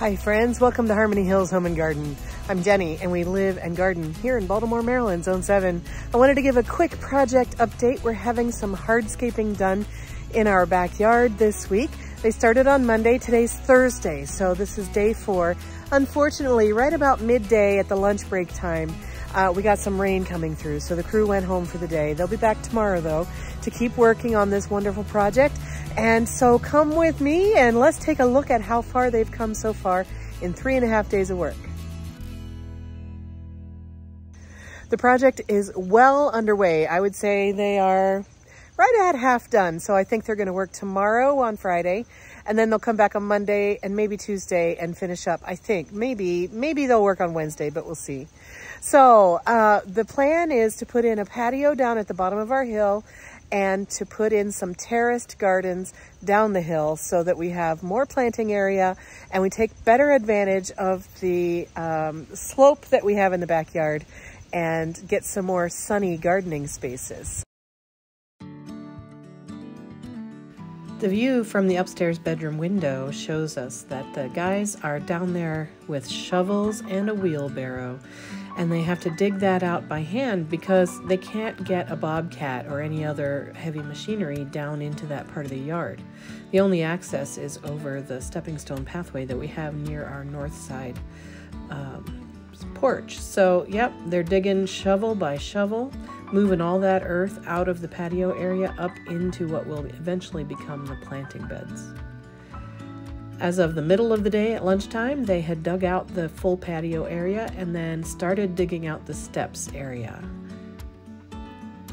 Hi friends, welcome to Harmony Hills Home and Garden. I'm Jenny and we live and garden here in Baltimore, Maryland, Zone 7. I wanted to give a quick project update. We're having some hardscaping done in our backyard this week. They started on Monday, today's Thursday, so this is day 4. Unfortunately, right about midday at the lunch break time, we got some rain coming through, so the crew went home for the day. They'll be back tomorrow though to keep working on this wonderful project. And so come with me and let's take a look at how far they've come so far in 3.5 days of work. The project is well underway. I would say they are right at half done. So I think they're going to work tomorrow on Friday, and then they'll come back on Monday and maybe Tuesday and finish up. I think maybe they'll work on Wednesday, but we'll see. So the plan is to put in a patio down at the bottom of our hill and to put in some terraced gardens down the hill so that we have more planting area and we take better advantage of the slope that we have in the backyard and get some more sunny gardening spaces. The view from the upstairs bedroom window shows us that the guys are down there with shovels and a wheelbarrow, and they have to dig that out by hand because they can't get a bobcat or any other heavy machinery down into that part of the yard. The only access is over the stepping stone pathway that we have near our north side porch. So yep, they're digging shovel by shovel, moving all that earth out of the patio area up into what will eventually become the planting beds. As of the middle of the day at lunchtime, they had dug out the full patio area and then started digging out the steps area.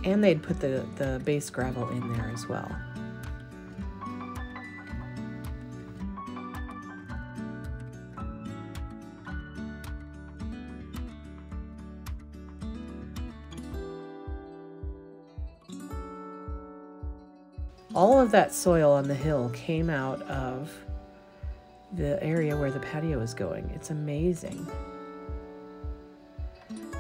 And they'd put the base gravel in there as well. All of that soil on the hill came out of the area where the patio is going. It's amazing.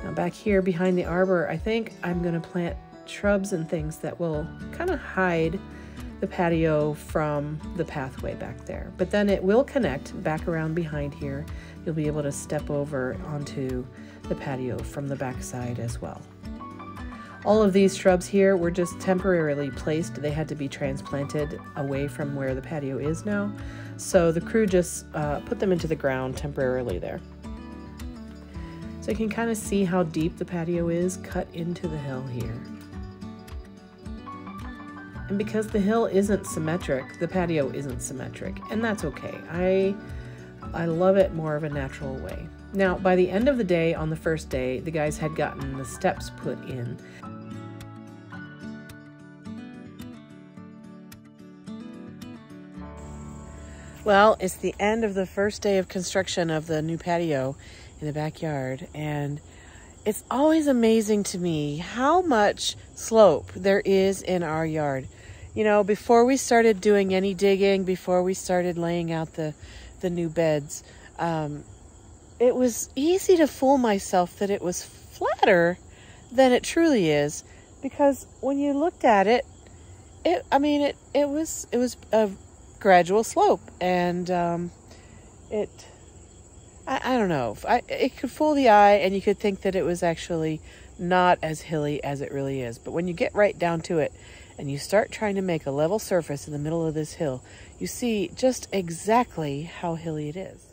Now back here behind the arbor, I think I'm going to plant shrubs and things that will kind of hide the patio from the pathway back there. But then it will connect back around behind here. You'll be able to step over onto the patio from the back side as well. All of these shrubs here were just temporarily placed. They had to be transplanted away from where the patio is now. So the crew just put them into the ground temporarily there. So you can kind of see how deep the patio is cut into the hill here. And because the hill isn't symmetric, the patio isn't symmetric, and that's okay. I love it more of a natural way. Now, by the end of the day, on the first day, the guys had gotten the steps put in. Well, it's the end of the first day of construction of the new patio in the backyard, and it's always amazing to me how much slope there is in our yard. You know, before we started doing any digging, before we started laying out the new beds, it was easy to fool myself that it was flatter than it truly is, because when you looked at it, it was a gradual slope, and I don't know, it could fool the eye and you could think that it was actually not as hilly as it really is. But when you get right down to it and you start trying to make a level surface in the middle of this hill, you see just exactly how hilly it is.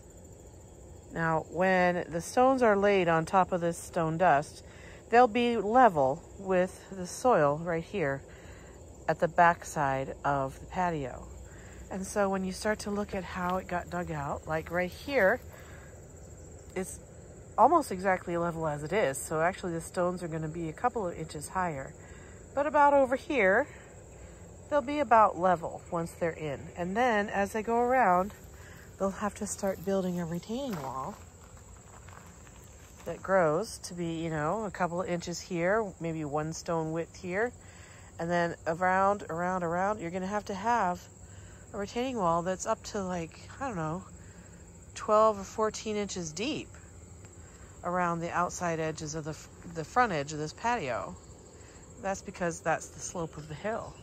Now, when the stones are laid on top of this stone dust, they'll be level with the soil right here at the back side of the patio. And so when you start to look at how it got dug out, like right here, it's almost exactly level as it is. So actually the stones are going to be a couple of inches higher. But about over here, they'll be about level once they're in. And then as they go around, they'll have to start building a retaining wall that grows to be, you know, a couple of inches here, maybe one stone width here. And then around, you're going to have a retaining wall that's up to, like, I don't know, 12 or 14 inches deep around the outside edges of the front edge of this patio. That's because that's the slope of the hill.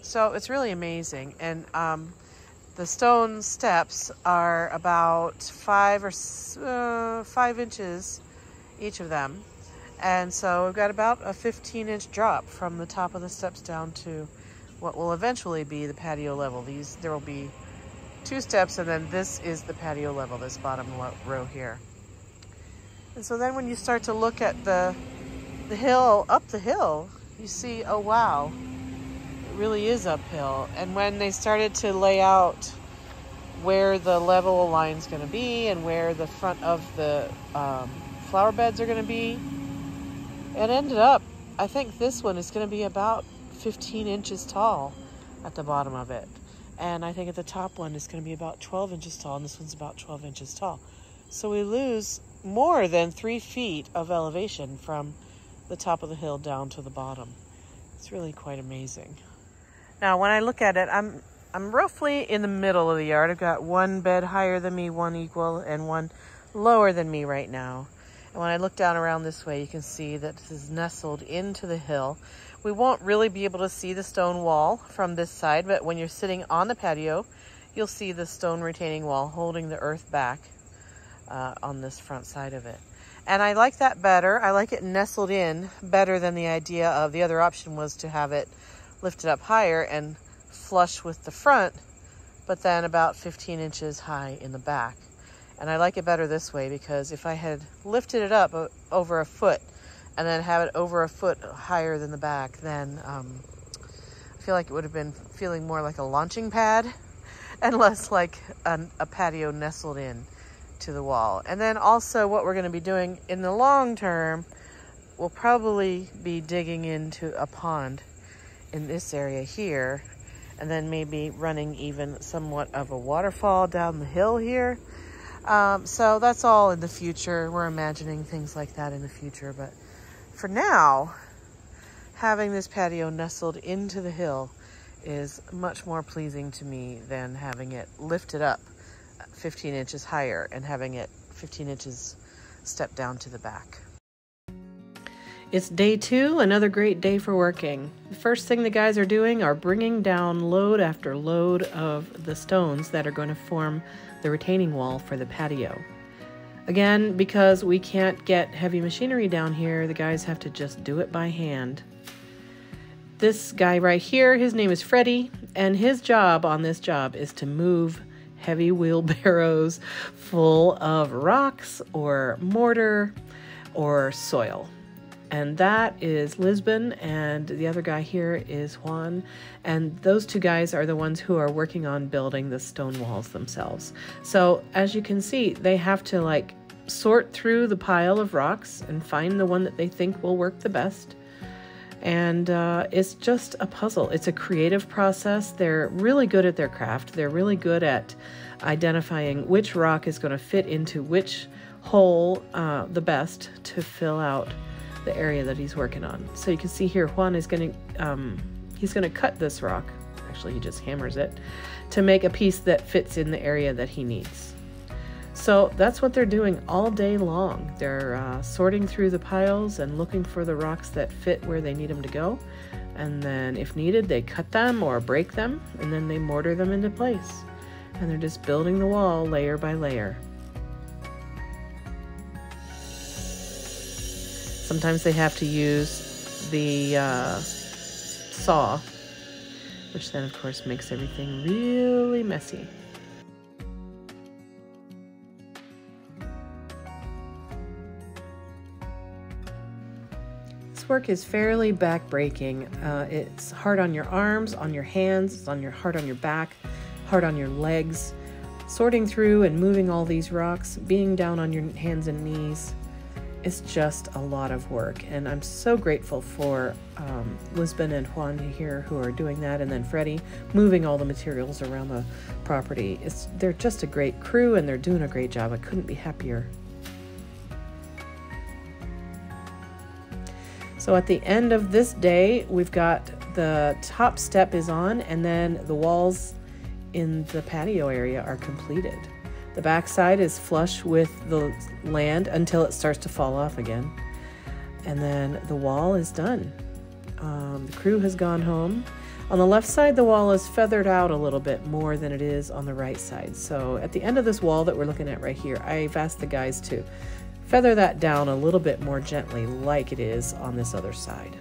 So it's really amazing. And The stone steps are about 5 inches, each of them. And so we've got about a 15-inch drop from the top of the steps down to what will eventually be the patio level. There will be 2 steps, and then this is the patio level, this bottom row here. And so then when you start to look at the hill, up the hill, you see, oh wow, it really is uphill. And when they started to lay out where the level line's going to be and where the front of the flower beds are going to be, it ended up, I think this one is going to be about 15 inches tall at the bottom of it. And I think at the top one is going to be about 12 inches tall, and this one's about 12 inches tall. So we lose more than 3 feet of elevation from the top of the hill down to the bottom. It's really quite amazing. Now, when I look at it, I'm roughly in the middle of the yard. I've got one bed higher than me, one equal, and one lower than me right now. And when I look down around this way, you can see that this is nestled into the hill. We won't really be able to see the stone wall from this side, but when you're sitting on the patio, you'll see the stone retaining wall holding the earth back on this front side of it. And I like that better. I like it nestled in better than the idea of the other option was to have it lifted up higher and flush with the front, but then about 15 inches high in the back. And I like it better this way because if I had lifted it up over a foot and then have it over a foot higher than the back, then I feel like it would have been feeling more like a launching pad and less like a patio nestled in to the wall. And then also what we're going to be doing in the long term, we'll probably be digging into a pond in this area here, and then maybe running even somewhat of a waterfall down the hill here. So that's all in the future. We're imagining things like that in the future, but for now, having this patio nestled into the hill is much more pleasing to me than having it lifted up 15 inches higher and having it 15 inches step down to the back. It's day 2, another great day for working. The first thing the guys are doing are bringing down load after load of the stones that are going to form the retaining wall for the patio. Again, because we can't get heavy machinery down here, the guys have to just do it by hand. This guy right here, his name is Freddie, and his job on this job is to move heavy wheelbarrows full of rocks or mortar or soil. And that is Lisbon, and the other guy here is Juan. And those 2 guys are the ones who are working on building the stone walls themselves. So as you can see, they have to like sort through the pile of rocks and find the one that they think will work the best. And it's just a puzzle. It's a creative process. They're really good at their craft. They're really good at identifying which rock is going to fit into which hole the best to fill out the area that he's working on. So you can see here, Juan is going to, he's going to cut this rock. Actually, he just hammers it to make a piece that fits in the area that he needs. So that's what they're doing all day long. They're sorting through the piles and looking for the rocks that fit where they need them to go. And then if needed, they cut them or break them, and then they mortar them into place. And they're just building the wall layer by layer. Sometimes they have to use the saw, which then of course makes everything really messy. This work is fairly back-breaking. It's hard on your arms, on your hands, it's hard on your back, hard on your legs. Sorting through and moving all these rocks, being down on your hands and knees, it's just a lot of work, and I'm so grateful for Lisbon and Juan here who are doing that, and then Freddie moving all the materials around the property. They're just a great crew, and they're doing a great job. I couldn't be happier. So at the end of this day, we've got the top step is on, and then the walls in the patio area are completed. The backside is flush with the land until it starts to fall off again. And then the wall is done. The crew has gone home. On the left side, the wall is feathered out a little bit more than it is on the right side. So at the end of this wall that we're looking at right here, I've asked the guys to feather that down a little bit more gently like it is on this other side.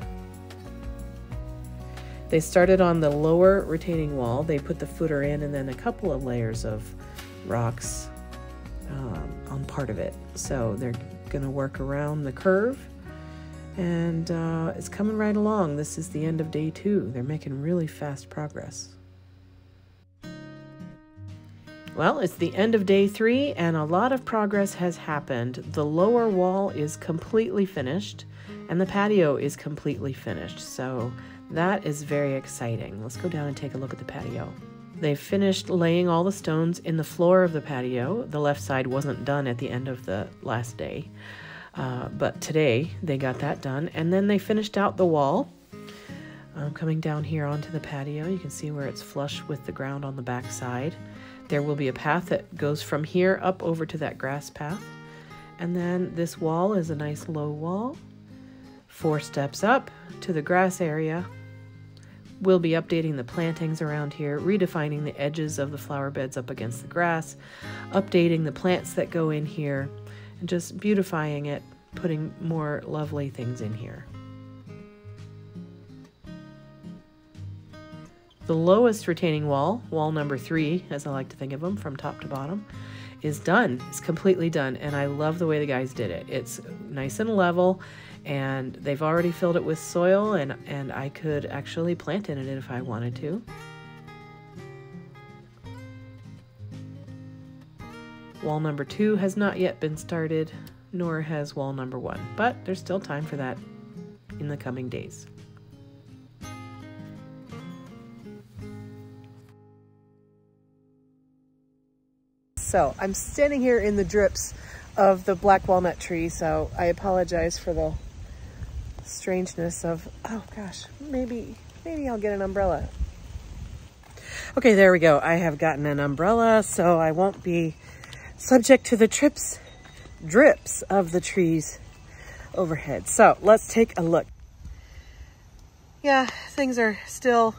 They started on the lower retaining wall. They put the footer in and then a couple of layers of rocks on part of it. So they're going to work around the curve, and it's coming right along. This is the end of day 2. They're making really fast progress. Well, it's the end of day 3 and a lot of progress has happened. The lower wall is completely finished and the patio is completely finished. So that is very exciting. Let's go down and take a look at the patio. They've finished laying all the stones in the floor of the patio. The left side wasn't done at the end of the last day, but today they got that done. And then they finished out the wall. Coming down here onto the patio, you can see where it's flush with the ground on the back side. There will be a path that goes from here up over to that grass path. And then this wall is a nice low wall. 4 steps up to the grass area. We'll be updating the plantings around here, redefining the edges of the flower beds up against the grass, updating the plants that go in here, and just beautifying it, putting more lovely things in here. The lowest retaining wall, wall number 3, as I like to think of them, from top to bottom, is done. It's completely done, and I love the way the guys did it. It's nice and level, and they've already filled it with soil, and I could actually plant in it if I wanted to. Wall number 2 has not yet been started, nor has wall number 1, but there's still time for that in the coming days. So I'm standing here in the drips of the black walnut tree, so I apologize for the strangeness of, oh gosh, maybe I'll get an umbrella. Okay, there we go. I have gotten an umbrella, so I won't be subject to the drips of the trees overhead. So let's take a look. Yeah, things are still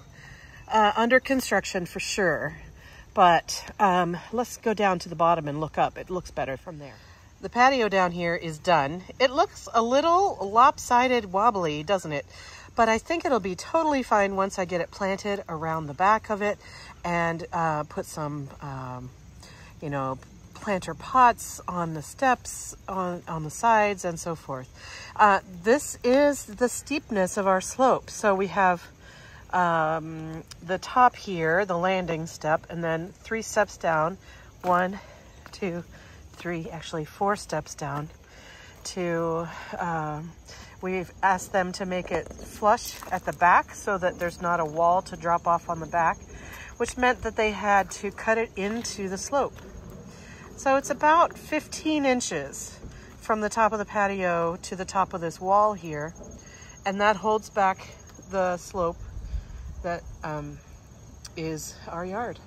under construction for sure. But let's go down to the bottom and look up. It looks better from there. The patio down here is done. It looks a little lopsided, wobbly, doesn't it? But I think it'll be totally fine once I get it planted around the back of it and put some, you know, planter pots on the steps, on the sides, and so forth. This is the steepness of our slope. So we have the top here, the landing step, and then 3 steps down, 1, 2, 3, actually 4 steps down to, we've asked them to make it flush at the back so that there's not a wall to drop off on the back, which meant that they had to cut it into the slope. So it's about 15 inches from the top of the patio to the top of this wall here, and that holds back the slope that is our yard.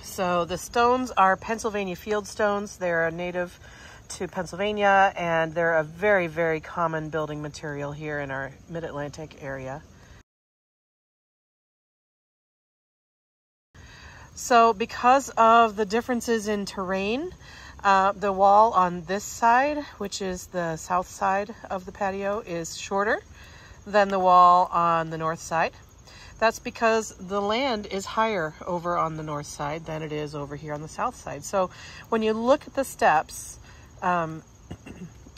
So the stones are Pennsylvania field stones. They're native to Pennsylvania, and they're a very, very common building material here in our Mid-Atlantic area. So because of the differences in terrain, the wall on this side, which is the south side of the patio, is shorter than the wall on the north side. That's because the land is higher over on the north side than it is over here on the south side. So when you look at the steps on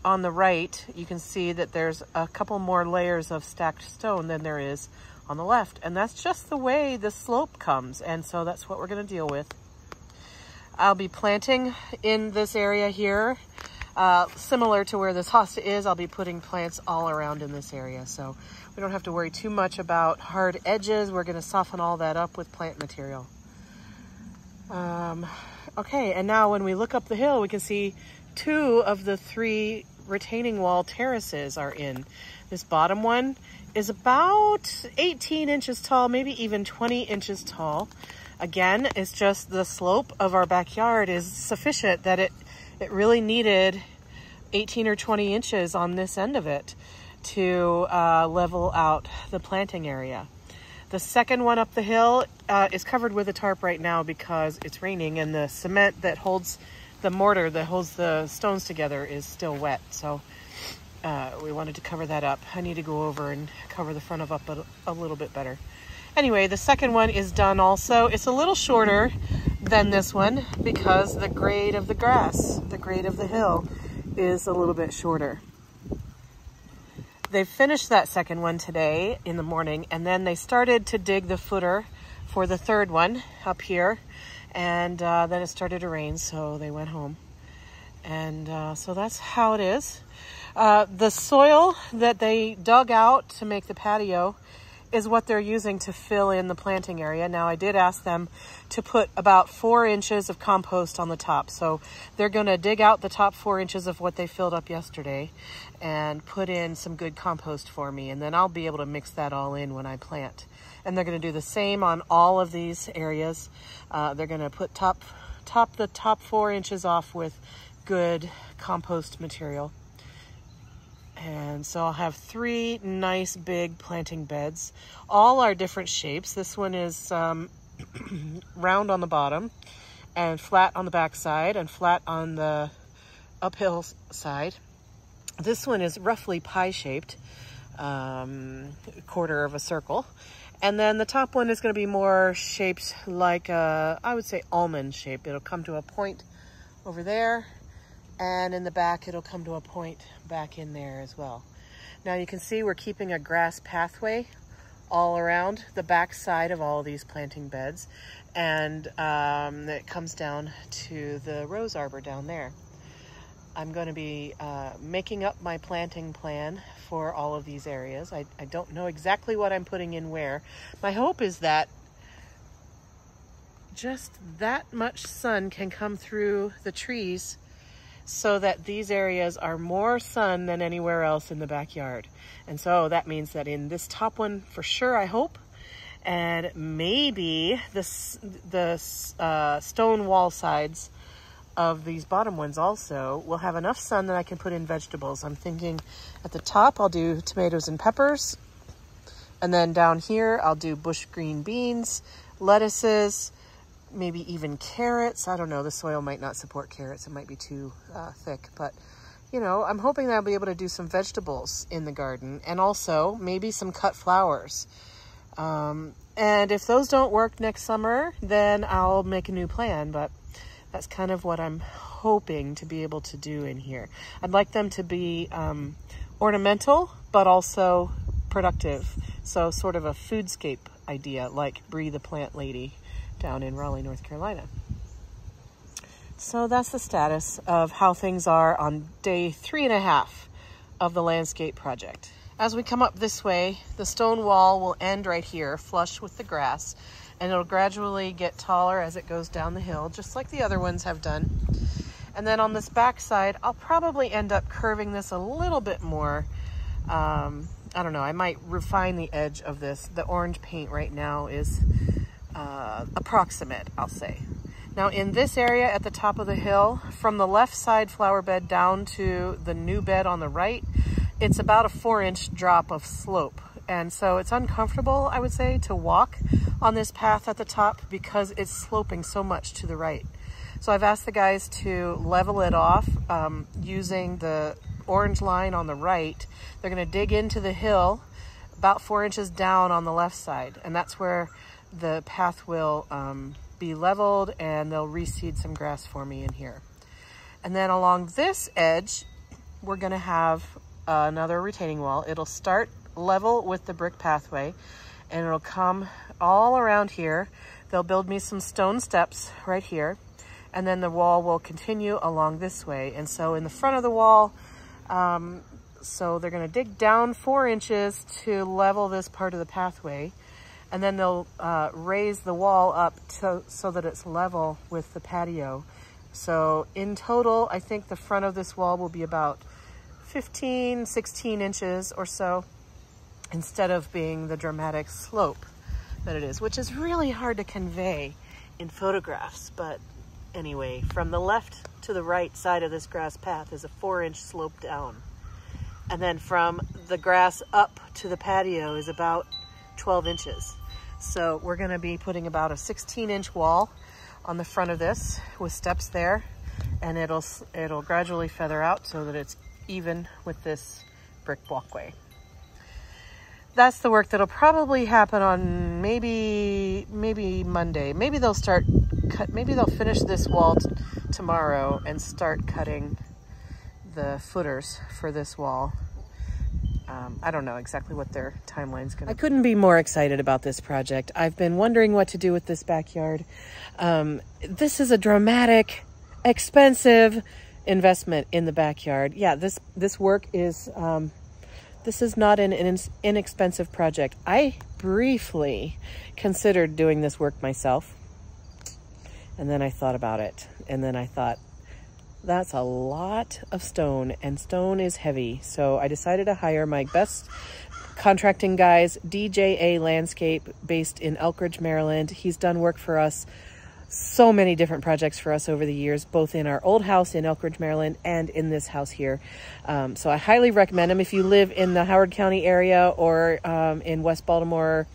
the right, you can see that there's a couple more layers of stacked stone than there is on the left. And that's just the way the slope comes. And so that's what we're going to deal with. I'll be planting in this area here. Similar to where this hosta is, I'll be putting plants all around in this area. So we don't have to worry too much about hard edges. We're going to soften all that up with plant material. Okay, and now when we look up the hill, we can see 2 of the 3 retaining wall terraces are in. This bottom one is about 18 inches tall, maybe even 20 inches tall. Again, it's just the slope of our backyard is sufficient that it really needed 18 or 20 inches on this end of it to level out the planting area. The second one up the hill is covered with a tarp right now because it's raining and the cement that holds the mortar that holds the stones together is still wet. So we wanted to cover that up. I need to go over and cover the front of up a little bit better. Anyway, the second one is done also. It's a little shorter than this one because the grade of the grass, the grade of the hill is a little bit shorter. They finished that second one today in the morning, and then they started to dig the footer for the third one up here, and then it started to rain, so they went home. And so that's how it is. The soil that they dug out to make the patio is what they're using to fill in the planting area. Now, I did ask them to put about 4 inches of compost on the top. So they're going to dig out the top 4 inches of what they filled up yesterday and put in some good compost for me. And then I'll be able to mix that all in when I plant. And they're going to do the same on all of these areas. They're going to put the top 4 inches off with good compost material. And so I'll have 3 nice big planting beds. All are different shapes. This one is round on the bottom and flat on the back side and flat on the uphill side. This one is roughly pie-shaped, quarter of a circle. And then the top one is going to be more shaped like a, I would say, almond shape. It'll come to a point over there. And in the back, it'll come to a point back in there as well. Now you can see we're keeping a grass pathway all around the back side of all of these planting beds. And it comes down to the rose arbor down there. I'm going to be making up my planting plan for all of these areas. I don't know exactly what I'm putting in where. My hope is that just that much sun can come through the trees so that these areas are more sun than anywhere else in the backyard. And so that means that in this top one, for sure, I hope, and maybe the stone wall sides of these bottom ones also will have enough sun that I can put in vegetables. I'm thinking at the top, I'll do tomatoes and peppers. And then down here, I'll do bush green beans, lettuces, maybe even carrots. I don't know, the soil might not support carrots. It might be too thick, but you know, I'm hoping that I'll be able to do some vegetables in the garden and also maybe some cut flowers. And if those don't work next summer, then I'll make a new plan, but that's kind of what I'm hoping to be able to do in here. I'd like them to be ornamental, but also productive. So sort of a foodscape idea, like Bree the Plant Lady down in Raleigh, North Carolina. So that's the status of how things are on day 3.5 of the landscape project. As we come up this way, the stone wall will end right here, flush with the grass, and it'll gradually get taller as it goes down the hill, just like the other ones have done. And then on this back side, I'll probably end up curving this a little bit more. I don't know, I might refine the edge of this. The orange paint right now is approximate, I'll say. Now in this area at the top of the hill, from the left side flower bed down to the new bed on the right, it's about a 4-inch drop of slope. And so it's uncomfortable, I would say, to walk on this path at the top because it's sloping so much to the right. So I've asked the guys to level it off using the orange line on the right. They're going to dig into the hill about 4 inches down on the left side, and that's where the path will be leveled, and they'll reseed some grass for me in here. And then along this edge, we're going to have another retaining wall. It'll start level with the brick pathway, and it'll come all around here. They'll build me some stone steps right here, and then the wall will continue along this way. And so in the front of the wall, so they're going to dig down 4 inches to level this part of the pathway, and then they'll raise the wall up so that it's level with the patio. So in total, I think the front of this wall will be about 15, 16 inches or so, instead of being the dramatic slope that it is, which is really hard to convey in photographs. But anyway, from the left to the right side of this grass path is a 4-inch slope down. And then from the grass up to the patio is about 12 inches. So we're gonna be putting about a 16-inch wall on the front of this with steps there, and it'll gradually feather out so that it's even with this brick walkway. That's the work that'll probably happen on maybe Monday. Maybe they'll finish this wall tomorrow and start cutting the footers for this wall. I don't know exactly what their timeline's gonna be. I couldn't be more excited about this project. I've been wondering what to do with this backyard. This is a dramatic, expensive investment in the backyard. Yeah, this work is, this is not an inexpensive project. I briefly considered doing this work myself, and then I thought about it, and then I thought, that's a lot of stone, and stone is heavy. So I decided to hire my best contracting guys, DJA Landscape, based in Elkridge, Maryland. He's done work for us, so many different projects for us over the years, both in our old house in Elkridge, Maryland, and in this house here. So I highly recommend him if you live in the Howard County area or in West Baltimore,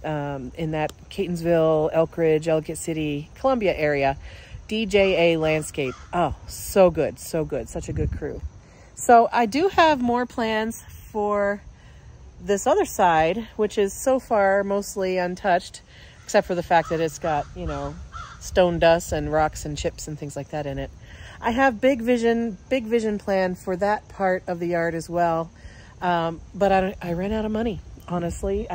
in that Catonsville, Elkridge, Ellicott City, Columbia area. DJA Landscape. Oh, so good, so good. Such a good crew. So I do have more plans for this other side, which is so far mostly untouched, except for the fact that it's got, you know, stone dust and rocks and chips and things like that in it. I have big vision plan for that part of the yard as well. But I ran out of money. Honestly,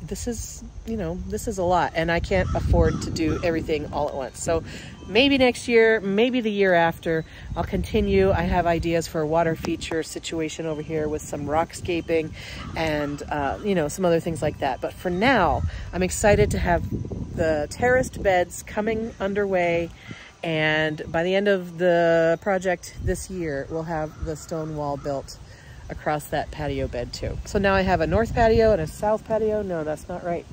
this is, you know, this is a lot, and I can't afford to do everything all at once. So maybe next year, maybe the year after, I'll continue. I have ideas for a water feature situation over here with some rockscaping and, you know, some other things like that. But for now, I'm excited to have the terraced beds coming underway. And by the end of the project this year, we'll have the stone wall built across that patio bed too. So now I have a north patio and a south patio. No, that's not right.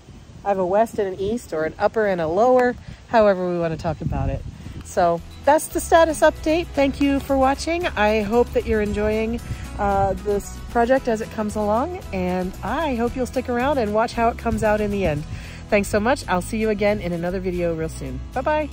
I have a west and an east, or an upper and a lower, however we want to talk about it. So that's the status update. Thank you for watching. I hope that you're enjoying this project as it comes along, and I hope you'll stick around and watch how it comes out in the end. Thanks so much. I'll see you again in another video real soon. Bye-bye.